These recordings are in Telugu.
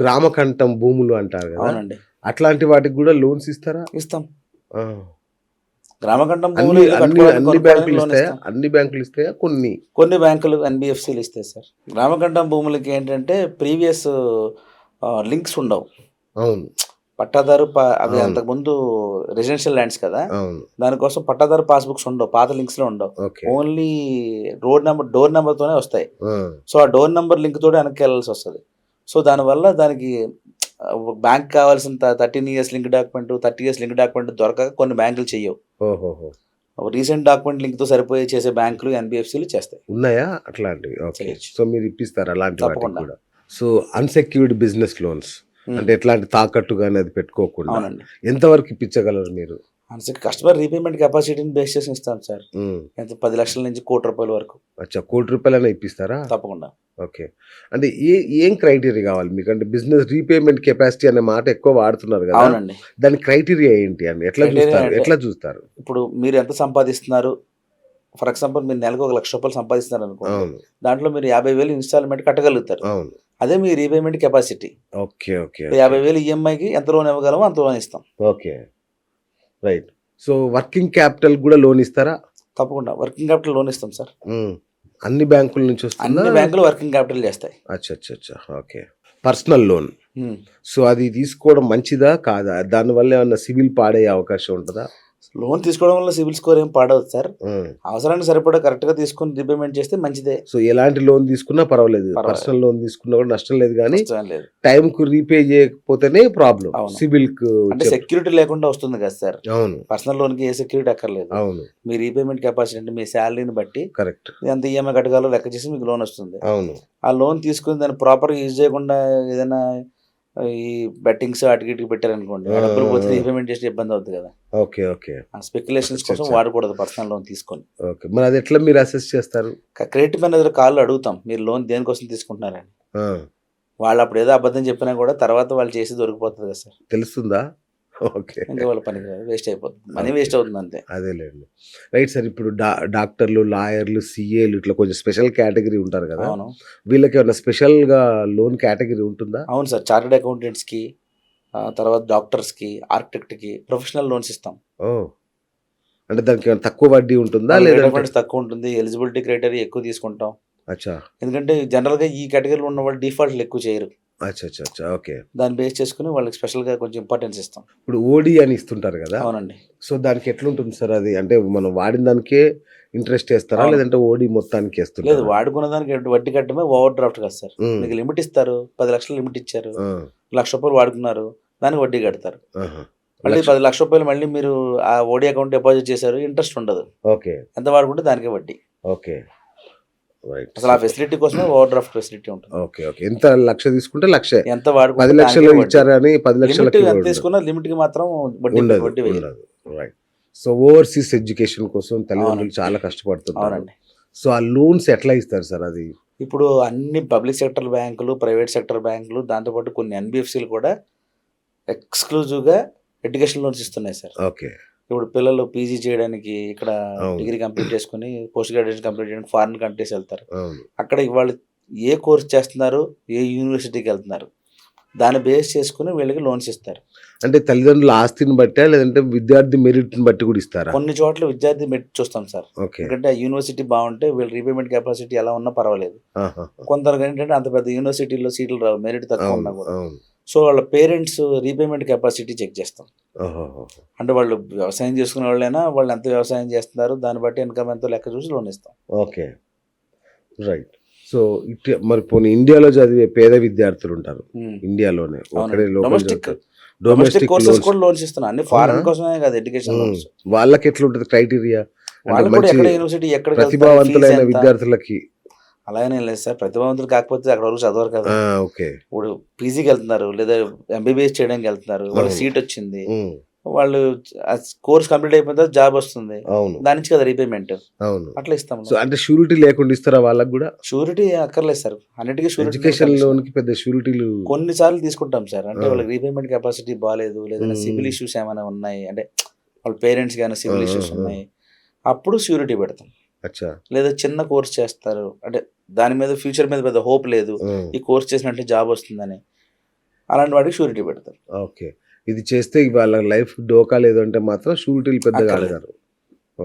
గ్రామ కంఠం భూములు అంటారు కదా, అవునండి, అట్లాంటి వాటికి కూడా లోన్స్ ఇస్తారా? ఇస్తాం. ఆ. గ్రామకంఠం భూములు అన్ని ఇల్లు అన్ని కట్టుకోవడానికి అన్ని కొనుక్కోవడానికి బ్యాంకులు లోన్ ఇస్తాయా? ఇస్తాం. అన్ని బ్యాంకులు ఇస్తాయా? కొన్ని కొన్ని బ్యాంకులు ఎన్బిఎఫ్సిలు ఇస్తాయి సార్. గ్రామకంఠం భూములకి ఏంటంటే ప్రీవియస్ లింక్స్ ఉండవు. అవును పట్టాదారు అవి అవును అంతకుముందు రెసిడెన్షియల్ ల్యాండ్స్ కదా, అవును. దానికోసం పట్టాదారు పాస్బుక్స్ ఉండవు, పాత లింక్స్లో ఉండవు. ఓకే. ఓన్లీ డోర్ నెంబర్తోనే వస్తాయి. ఆ, సో ఆ డోర్ నెంబర్ లింక్ తోటి వెనక్కి వెళ్ళాల్సి వస్తుంది. సో దానివల్ల దానికి బ్యాంక్ కావాల్సిన 13 years link document, 30 years link document దొరకక కొన్ని బ్యాంకులు చెయ్యవు. ఓహోహో. రీసెంట్ డాక్యుమెంట్ లింక్తో సరిపోయి చేసే బ్యాంకులు ఎన్బిఎఫ్సిలు చేస్తాయి. ఉన్నాయా అట్లాంటివి? ఓకే. చేయొచ్చు. సో మీరు ఇప్పిస్తారు అలాంటి వాటికి తప్పకుండా. కూడా. సో అన్సెక్యూర్డ్ బిజినెస్ లోన్స్ అంటే ఎట్లాంటి తాకట్టు కానీ అది పెట్టుకోకుండా అవునండి. ఎంతవరకు ఇప్పించగలరు మీరు? కస్టమర్ రీపేమెంట్ కెపాసిటీని బేస్ చేసి ఇస్తాం సార్. ఉమ్. ఎంత 10 లక్షల నుంచి ₹1 కోటి వరకు అచ్చా, ₹1 కోటి ఇప్పిస్తారా? తప్పకుండా. ఓకే. అంటే ఏం క్రైటీరియా కావాలి మీకు? అంటే బిజినెస్ రీపేమెంట్ కెపాసిటీ అనే మాట ఎక్కువ వాడుతున్నారు కదా, అవునండి. దాని క్రైటీరియా ఏంటి అని ఎట్లా Criteria చూస్తారు? అంటే- ఎట్లా చూస్తారు? ఇప్పుడు మీరు ఎంత సంపాదిస్తున్నారు, ఫర్ ఎగ్జాంపుల్ మీరు నెలకు ₹1,00,000 సంపాదిస్తున్నారు అనుకోండి, అవును దాంట్లో మీరు 50,000 ఇన్స్టాల్మెంట్ కట్టగలుగుతారు. అవును. అదే మీ రీపేమెంట్ కెపాసిటీ. ఓకే ఓకే 50,000 ఈఎంఐకి ఎంత లోన్ ఇవ్వగలమో అంత లోన్ ఇస్తాం. Okay right. So working capital కూడా లోన్ ఇస్తారా? తప్పకుండా వర్కింగ్ క్యాపిటల్ లోన్ ఇస్తాం సార్. ఉమ్. అన్ని బ్యాంకుల నుంచి వస్తుందా? అన్ని బ్యాంకులు వర్కింగ్ క్యాపిటల్ చేస్తాయి. అచ్చా అచ్చా అచ్చా. ఓకే. పర్సనల్ లోన్, ఉమ్. సో అది తీసుకోవడం మంచిదా కాదా? దానివల్ల ఏమన్నా సివిల్ పాడయ్యే అవకాశం ఉంటుందా? లోన్ తీసుకోవడం వల్ల సివిల్ స్కోర్ ఏం పాడవద్దు సార్. ఉమ్. అవసరానికి సరిపడా కరెక్ట్గా తీసుకొని రీపేమెంట్ చేస్తే మంచిదే. సో ఎలాంటి లోన్ తీసుకున్నా పర్వాలేదు, పర్వాలేదు. పర్సనల్ లోన్ తీసుకున్నా కూడా నష్టం లేదు, కానీ నష్టం లేదు. టైం కు రీపే చేయకపోతేనే ప్రాబ్లం అవును. సివిల్ కు. అంటే సెక్యూరిటీ లేకుండా వస్తుంది కదా సార్. అవును పర్సనల్ లోన్కి ఏ సెక్యూరిటీ అక్కర్లేదు. అవును మీ రీపేమెంట్ కెపాసిటీ అంటే మీ శాలరీని బట్టి కరెక్ట్. ఎంత ఈఎంఐ కట్టగాలో లెక్క చేసి మీకు లోన్ వస్తుంది. అవును ఆ లోన్ తీసుకుని దాన్ని ప్రాపర్గా యూజ్ చేయకుండా ఏదైనా ఈ బెట్టింగ్స్ అటుకి పెట్టారనుకోండి, ఆ డబ్బులు పోతే రీపేమెంట్ చేస్తే ఇబ్బంది అవుతుంది కదా. ఓకే ఓకే ఆ స్పెక్యులేషన్స్ కోసం అచ్చా. వాడకూడదు పర్సనల్ లోన్ తీసుకొని. ఓకే. మరి అది ఎట్లా మీరు అసెస్ చేస్తారు? క్రెడిట్ మేనేజర్ కాళ్ళు అడుగుతాం, మీరు లోన్ దేనికోసం తీసుకుంటున్నారని. ఆ, వాళ్ళు అప్పుడు ఏదో అబద్ధం చెప్పినా కూడా తర్వాత వాళ్ళు చేసి దొరికిపోతుంది కదా సార్. తెలుస్తుందా? ఓకే. ఇంకా వాళ్ళ పనికి వేస్ట్ అయిపోతుంది, మనీ వేస్ట్ అవుతుంది అంతే. అదేలేండి. Right sir. ఇప్పుడు డాక్టర్లు, లాయర్లు, సిఏలు ఇట్లా కొంచెం స్పెషల్ కేటగిరీ ఉంటారు కదా, అవును వీళ్ళకి ఏమైనా స్పెషల్గా లోన్ కేటగిరీ ఉంటుందా? అవును సార్. చార్టెడ్ అకౌంటెంట్స్కి, తర్వాత డాక్టర్స్కి, ఆర్కిటెక్ట్కి ప్రొఫెషనల్ లోన్స్ ఇస్తాం. ఓ, అంటే దానికి ఏమైనా తక్కువ వడ్డీ ఉంటుందా రేట్ లేదా? ఆఫ్ ఇంట్రెస్ట్ తక్కువ ఉంటుంది, ఎలిజిబిలిటీ క్రైటీరియా ఎక్కువ తీసుకుంటాం. అచ్చా ఎందుకంటే జనరల్గా ఈ కేటగిరీలో ఉన్న వాళ్ళు డిఫాల్ట్లు ఎక్కువ చేయరు. అచ్చా అచ్చా అచ్చా. ఓకే. దాన్ని బేస్ చేసుకుని వాళ్ళకి స్పెషల్గా కొంచెం ఇంపార్టెన్స్ ఇస్తాం. ఇప్పుడు ఓడి అని ఇస్తుంటారు కదా, అవునండి. సో దానికి ఎట్లుంటుంది సార్ అది? అంటే మనం వాడిన దానికే ఇంట్రెస్ట్ వేస్తారా, అవును. లేదంటే ఓడి మొత్తానికి లేదు, వేస్తారా? వాడుకున్న దానికి వడ్డీ కట్టమే ఓవర్ డ్రాఫ్ట్ కదా సార్. మీకు లిమిట్ ఇస్తారు, 10 లక్షలు లిమిట్ ఇచ్చారు, ₹1,00,000 వాడుకున్నారు, దానికి వడ్డీ కడతారు. మళ్ళీ 10 లక్షల రూపాయలు మళ్ళీ మీరు ఆ ఓడి అకౌంట్ డిపాజిట్ చేశారు, ఇంట్రెస్ట్ ఉండదు. ఓకే ఎంత వాడుకుంటే దానికే వడ్డీ. Okay right. అసలు ఆ ఫెసిలిటీ కోసమే ఓవర్ డ్రాఫ్ట్ ఫెసిలిటీ ఉంటుంది. Okay okay. ఎంత లక్ష తీసుకుంటే లక్షే, ఎంత వాడుకుంటే 10 లక్షలు ఇచ్చారని 10 లిమిట్ లక్షలకి ఎంత తీసుకున్నా లిమిట్ కి మాత్రం ఉండదు వడ్డీ వేయరు. ఉండదు. రైట్. సో ఓవర్సీస్ ఎడ్యుకేషన్ కోసం తల్లిదండ్రులు అవునండి. చాలా కష్టపడుతున్నారు. అవునండి. సో ఆ లోన్స్ ఎట్లా ఇస్తారు సార్? అది ఇప్పుడు అన్ని పబ్లిక్ సెక్టర్ బ్యాంకులు, ప్రైవేట్ సెక్టర్ బ్యాంకులు, దాంతోపాటు కొన్ని ఎన్బిఎఫ్సిలు కూడా ఎక్స్క్లూజివ్గా ఎడ్యుకేషన్ లోన్స్ ఇస్తున్నాయి సార్. ఓకే. ఇప్పుడు పిల్లలు పీజీ చేయడానికి ఇక్కడ అవును. డిగ్రీ కంప్లీట్ చేసుకుని పోస్ట్ గ్రాడ్యుయేషన్ కంప్లీట్ చేయడానికి ఫారిన్ కంట్రీస్ వెళ్తారు. అవును అక్కడ వాళ్ళు ఏ కోర్స్ చేస్తున్నారు, ఏ యూనివర్సిటీకి వెళ్తున్నారు, దాన్ని బేస్ చేసుకుని వీళ్ళకి లోన్స్ ఇస్తారు. అంటే తల్లిదండ్రుల ఆస్తిని బట్టా, లేదంటే విద్యార్థి మెరిట్ని బట్టి కూడా ఇస్తారా? కొన్ని చోట్ల విద్యార్థి మెరిట్ చూస్తాం సార్. ఓకే. ఎందుకంటే ఆ యూనివర్సిటీ బాగుంటే వీళ్ళ రీపేమెంట్ కెపాసిటీ ఎలా ఉన్నా పర్వాలేదు. ఆహా. కొందరు ఏంటంటే అంత పెద్ద యూనివర్సిటీలో సీట్లు రావు, మెరిట్ తక్కువ ఉన్నా అవును కూడా. అవును. సో వాళ్ళ పేరెంట్స్ రీపేమెంట్ కెపాసిటీ చెక్ చేస్తాం. ఓహో. అంటే వాళ్ళు వ్యవసాయం చేసుకునే వాళ్ళైనా వాళ్ళు ఎంత వ్యవసాయం చేస్తున్నారు, దాన్ని బట్టి ఇన్కమ్ ఎంతో లెక్క చూసి లోన్ ఇస్తాం. Okay right. సో మరి పోనీ ఇండియాలో చదివే పేద విద్యార్థులు ఉంటారు, ఇండియాలోనే ఒకడే డొమెస్టిక్ కోర్సెస్ లోకల్ కూడా లోన్స్ ఇస్తున్నాం. అన్ని ఫారెన్ కోసమే కదా ఎడ్యుకేషన్ లోన్స్. వాళ్ళకి ఎట్లా ఉంటుంది క్రైటీరియా? వాళ్ళు కూడా ఎక్కడ యూనివర్సిటీ ఎక్కడ ప్రతిభావంతులైన విద్యార్థులకి అలాగనే లేదు సార్. ప్రతిభావంతులు కాకపోతే అక్కడ వరకు చదవరు కదా. ఓకే. ఇప్పుడు పీజీకి వెళ్తున్నారు లేదా ఎంబీబీఎస్ చేయడానికి వెళ్తున్నారు, వాళ్ళకి సీట్ వచ్చింది, వాళ్ళు కోర్స్ కంప్లీట్ అయిపోయిన తర్వాత జాబ్ వస్తుంది, అవును దాని నుంచి కదా రీపేమెంట్. అవును అట్లా ఇస్తాం. సో అంటే షూరిటీ లేకుండా ఇస్తారా వాళ్ళకి కూడా? షూరిటీ అక్కర్లేదు సార్, అన్నిటికీ ఎడ్యుకేషన్ లోన్ కి పెద్ద షూరిటీలు కొన్నిసార్లు తీసుకుంటాం సార్. అంటే వాళ్ళకి రీపేమెంట్ కెపాసిటీ బాగాలేదు, లేదా సివిల్ ఇష్యూస్ ఏమైనా ఉన్నాయి, అంటే వాళ్ళ పేరెంట్స్ కానీ సివిల్ ఇష్యూస్ ఉన్నాయి, అప్పుడు షూరిటీ పెడతాం. అచ్చా. లేదా చిన్న కోర్స్ చేస్తారు, అంటే దాని మీద ఫ్యూచర్ మీద పెద్ద హోప్ లేదు, ఈ కోర్స్ చేసినట్టు జాబ్ వస్తుందని, అలాంటి వాటికి షూరిటీ పెడతారు. ఓకే. ఇది చేస్తే వాళ్ళ లైఫ్ డోకా లేదు అంటే మాత్రం షూరిటీలు పెద్దగా అక్కర్లేదు. అడగారు.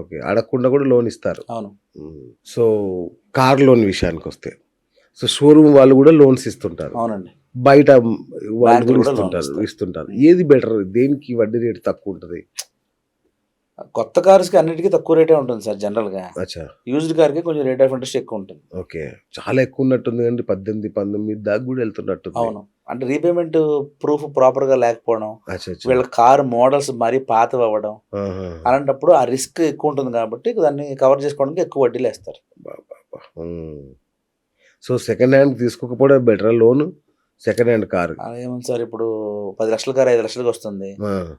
ఓకే. అడగకుండా కూడా లోన్ ఇస్తారు. అవును. సో కార్ లోన్ విషయానికి వస్తే, సో షోరూమ్ వాళ్ళు కూడా లోన్స్ ఇస్తుంటారు, అవునండి. బయట వాళ్ళు బ్యాంకులు కూడా కూడా loan ఇస్తుంటారు. ఏది బెటర్? దేనికి వడ్డీ రేటు తక్కువ ఉంటుంది? కొత్త కార్స్కి అన్నిటికీ తక్కువ రేటే ఉంటుంది సార్ జనరల్గా. అచ్చా. యూజ్డ్ కార్కి కొంచెం రేట్ ఆఫ్ ఇంట్రెస్ట్ ఎక్కువ ఉంటుంది. ఓకే. చాలా ఎక్కువ ఉన్నట్టుంది అండి. 18, 19 దాకా కూడా వెళ్తున్నట్టుంది. అవును. అంటే రీపేమెంట్ ప్రూఫ్ ప్రాపర్గా లేకపోవడం, అచ్చా అచ్చా. వీళ్ళ కార్ మోడల్స్ మరీ పాతవి అవ్వడం, ఆహా. అలాంటప్పుడు ఆ రిస్క్ ఎక్కువ ఉంటుంది కాబట్టి దాన్ని కవర్ చేసుకోవడానికి ఎక్కువ వడ్డీలు వేస్తారు. బాబా. సో సెకండ్ హ్యాండ్ తీసుకోకపోవడం బెటరా లోన్? సెకండ్ హ్యాండ్ కార్ అలా ఏముంది సార్, ఇప్పుడు 10 లక్షల కార్ 5 లక్షలకి వస్తుంది,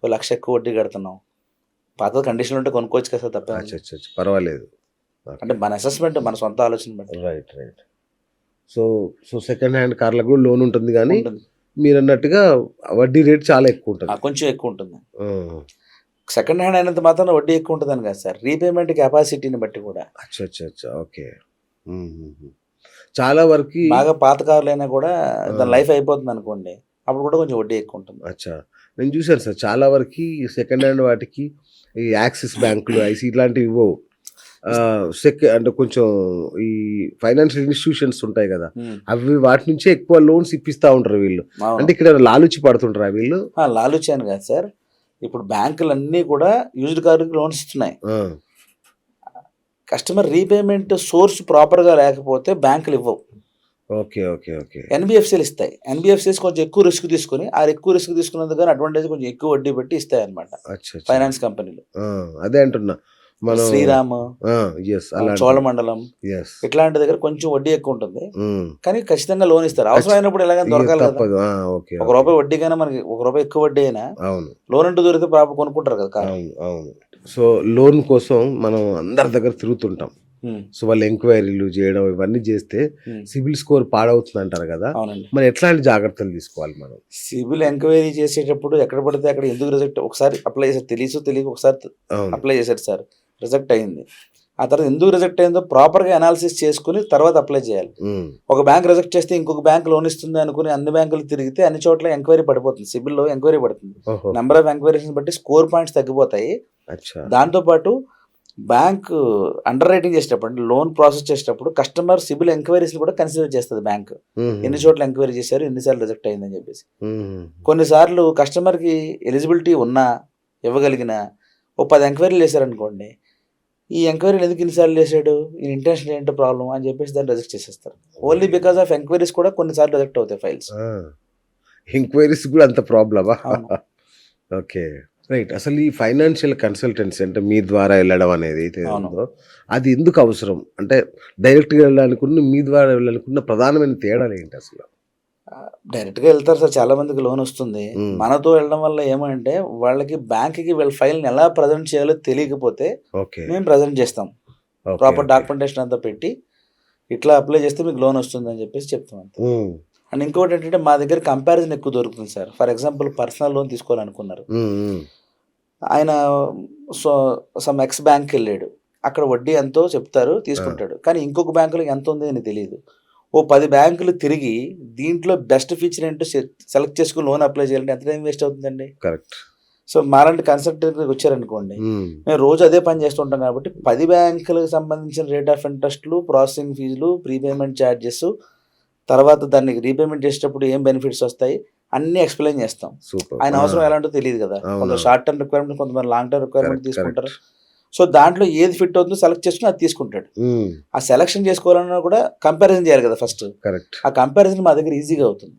1 లక్ష ఎక్కువ వడ్డీ కడుతున్నాం. పాత కండిషన్ ఉంటే కొనుక్కోవచ్చు కదా సార్, తప్పే ఉంది. అచ్చా అచ్చా. పర్వాలేదు. అంటే మన అసెస్మెంట్, మన సొంత ఆలోచన బట్టి right right. So so second hand కార్లకు కూడా లోన్ ఉంటుంది, కానీ ఉంటుంది. మీరు అన్నట్టుగా వడ్డీ రేట్ చాలా ఎక్కువ ఉంటుంది. కొంచెం ఎక్కువ ఉంటుంది. సెకండ్ హ్యాండ్ అయినంత మాత్రం వడ్డీ ఎక్కువ ఉంటుందని కాదు సార్, రీపేమెంట్ కెపాసిటీని బట్టి కూడా. అచ్చా అచ్చా అచ్చా. ఓకే. చాలా వరకు బాగా పాత కార్లు అయినా కూడా దాని లైఫ్ అయిపోతుంది అనుకోండి, అప్పుడు కూడా కొంచెం వడ్డీ ఎక్కువ ఉంటుంది. అచ్చా. నేను చూశాను సార్, చాలా వరకు సెకండ్ హ్యాండ్ వాటికి ఈ యాక్సిస్ బ్యాంకులు, ఐసి ఇట్లాంటివి ఇవ్వవు. అంటే కొంచెం ఈ ఫైనాన్షియల్ ఇన్స్టిట్యూషన్స్ ఉంటాయి కదా, అవి వాటి నుంచే ఎక్కువ లోన్స్ ఇప్పిస్తూ ఉంటారు వీళ్ళు. అవును. అంటే ఇక్కడ లాలుచి పడుతుంటారా వీళ్ళు? లాలుచి అని కాదు సార్, ఇప్పుడు బ్యాంకులు అన్నీ కూడా యూజ్డ్ కార్కి లోన్స్ ఇస్తున్నాయి. కస్టమర్ రీపేమెంట్ సోర్స్ ప్రాపర్గా లేకపోతే బ్యాంకులు ఇవ్వవు. Okay okay okay. ఎన్బిఎఫ్సీలు ఇస్తాయి. ఎన్బిఎఫ్సీస్ కొంచెం ఎక్కువ రిస్క్ తీసుకుని, ఆ ఎక్కువ రిస్క్ తీసుకున్నందుకు అడ్వాంటేజ్ కొంచెం ఎక్కువ వడ్డీ పెట్టి ఇస్తాయి అనమాట అచ్చా. ఫైనాన్స్ కంపెనీలు. అదే అంటున్నా మనం. శ్రీరామ్, అలాంటి చోళమండలం ఇట్లాంటి దగ్గర కొంచెం వడ్డీ ఎక్కువ ఉంటుంది, కానీ ఖచ్చితంగా లోన్ ఇస్తారు. అవసరమైనప్పుడు ఎలాగైనా దొరకాలి కదా. తప్పదు. ఓకే. ₹1 వడ్డీకైనా మనకి ₹1 ఎక్కువ వడ్డీ అయినా అవును, లోన్ అంటూ దొరికితే ప్రాపర్ కొనుక్కుంటారు కదా కారు. అవును అవును. సో లోన్ కోసం మనం అందరి దగ్గర తిరుగుతుంటాం. సో వాళ్ళు ఎంక్వైరీలు చేయడం ఇవన్నీ చేస్తే సిబిల్ స్కోర్ పాడవుతుంది అంటారు కదా. అవునండి. మరి ఎట్లాంటి జాగ్రత్తలు తీసుకోవాలి మనం? సిబిల్ ఎంక్వైరీ చేసేటప్పుడు ఎక్కడ పడితే అక్కడ ఎందుకు రిజెక్ట్, ఒకసారి అప్లై చేశారు, తెలియక ఒకసారి అప్లై చేశారు సార్, రిజెక్ట్ అయింది. ఆ తర్వాత ఎందుకు రిజెక్ట్ అయిందో ప్రాపర్గా అనాలిసిస్ చేసుకుని తర్వాత అప్లై చేయాలి. ఒక బ్యాంక్ రిజెక్ట్ చేస్తే ఇంకొక బ్యాంక్ లోన్ ఇస్తుంది అనుకుని అన్ని బ్యాంకులు తిరిగితే అన్ని చోట్ల ఎంక్వైరీ పడిపోతుంది, సిబిల్లో ఎంక్వైరీ పడుతుంది. నెంబర్ ఆఫ్ ఎంక్వైరీస్ బట్టి స్కోర్ పాయింట్స్ తగ్గిపోతాయి. దాంతోపాటు బ్యాంక్ అండర్ రైటింగ్ చేసేటప్పుడు, అంటే లోన్ ప్రాసెస్ చేసేటప్పుడు కస్టమర్ సిబిల్ ఎంక్వైరీస్ కూడా కన్సిడర్ చేస్తుంది బ్యాంక్. ఎన్ని చోట్ల ఎంక్వైరీ చేశారు, ఎన్నిసార్లు రిజెక్ట్ అయిందని చెప్పేసి. కొన్నిసార్లు కస్టమర్కి ఎలిజిబిలిటీ ఉన్నా ఇవ్వగలిగిన 10 ఎంక్వైరీలు చేశారనుకోండి, ఈ ఎంక్వైరీలు ఎందుకు ఇన్నిసార్లు చేశాడు, ఈ ఇంటెన్షన్ ఏంటో ప్రాబ్లం అని చెప్పేసి దాన్ని రిజెక్ట్ చేసేస్తారు. ఓన్లీ బికాస్ ఆఫ్ ఎంక్వైరీస్ కూడా కొన్నిసార్లు రిజెక్ట్ అవుతాయి ఫైల్స్. ఎంక్వైరీస్ కూడా అంత ప్రాబ్లమా? Okay right. అసలు ఈ ఫైనాన్షియల్ కన్సల్టెన్సీ అంటే మీ ద్వారా వెళ్ళడం అనేది అయితే ఉందో అది ఎందుకు అవసరం? అంటే డైరెక్ట్గా వెళ్ళాలనుకున్న, మీ ద్వారా వెళ్ళాలనుకున్న ప్రధానమైన తేడాలు ఏంటి అసలు? డైరెక్ట్గా వెళ్తారు సార్, చాలా మందికి లోన్ వస్తుంది. మనతో వెళ్ళడం వల్ల ఏమంటే వాళ్ళకి బ్యాంక్కి వీళ్ళ ఫైల్ని ఎలా ప్రజెంట్ చేయాలో తెలియకపోతే మేము ప్రజెంట్ చేస్తాం. ప్రాపర్ డాక్యుమెంటేషన్ అంతా పెట్టి ఇట్లా అప్లై చేస్తే మీకు లోన్ వస్తుంది అని చెప్పేసి చెప్తాం అంతే. అండ్ ఇంకోటి ఏంటంటే మా దగ్గర కంపారిజన్ ఎక్కువ దొరుకుతుంది sir. For example personal loan తీసుకోవాలనుకున్నారు, ఆయన సమ్ ఎక్స్ బ్యాంక్కి వెళ్ళాడు, అక్కడ వడ్డీ ఎంతో చెప్తారు, తీసుకుంటాడు, కానీ ఇంకొక బ్యాంకులో ఎంత ఉంది అని తెలియదు. 10 బ్యాంకులు తిరిగి దీంట్లో బెస్ట్ ఫీచర్ ఏంటో సెలెక్ట్ చేసుకుని లోన్ అప్లై చేయాలంటే ఎంత టైం వేస్ట్ అవుతుందండి. కరెక్ట్. సో మాలాంటి కన్సల్టెంట్ వచ్చారనుకోండి, మేము రోజు అదే పని చేస్తుంటాం కాబట్టి 10 బ్యాంకులకు సంబంధించిన రేట్ ఆఫ్ ఇంట్రెస్ట్లు, ప్రాసెసింగ్ ఫీజులు, ప్రీపేమెంట్ ఛార్జెస్, తర్వాత దానికి రీపేమెంట్ చేసేటప్పుడు ఏం బెనిఫిట్స్ వస్తాయి అన్నీ ఎక్స్ప్లెయిన్ చేస్తాం. ఆయన అవసరం ఎలాంటో తెలియదు కదా, కొంత షార్ట్ టర్మ్ రిక్వైర్మెంట్, కొంతమంది లాంగ్ టర్మ్ రిక్వైర్మెంట్ తీసుకుంటారు. సో దాంట్లో ఏది ఫిట్ అవుతుందో సెలెక్ట్ చేసుకుని అది తీసుకుంటాడు. ఆ సెలెక్షన్ చేసుకోవాలన్నా కూడా కంపారిజన్ చేయాలి కదా ఫస్ట్. కరెక్ట్. ఆ కంపారిజన్ మా దగ్గర ఈజీగా అవుతుంది.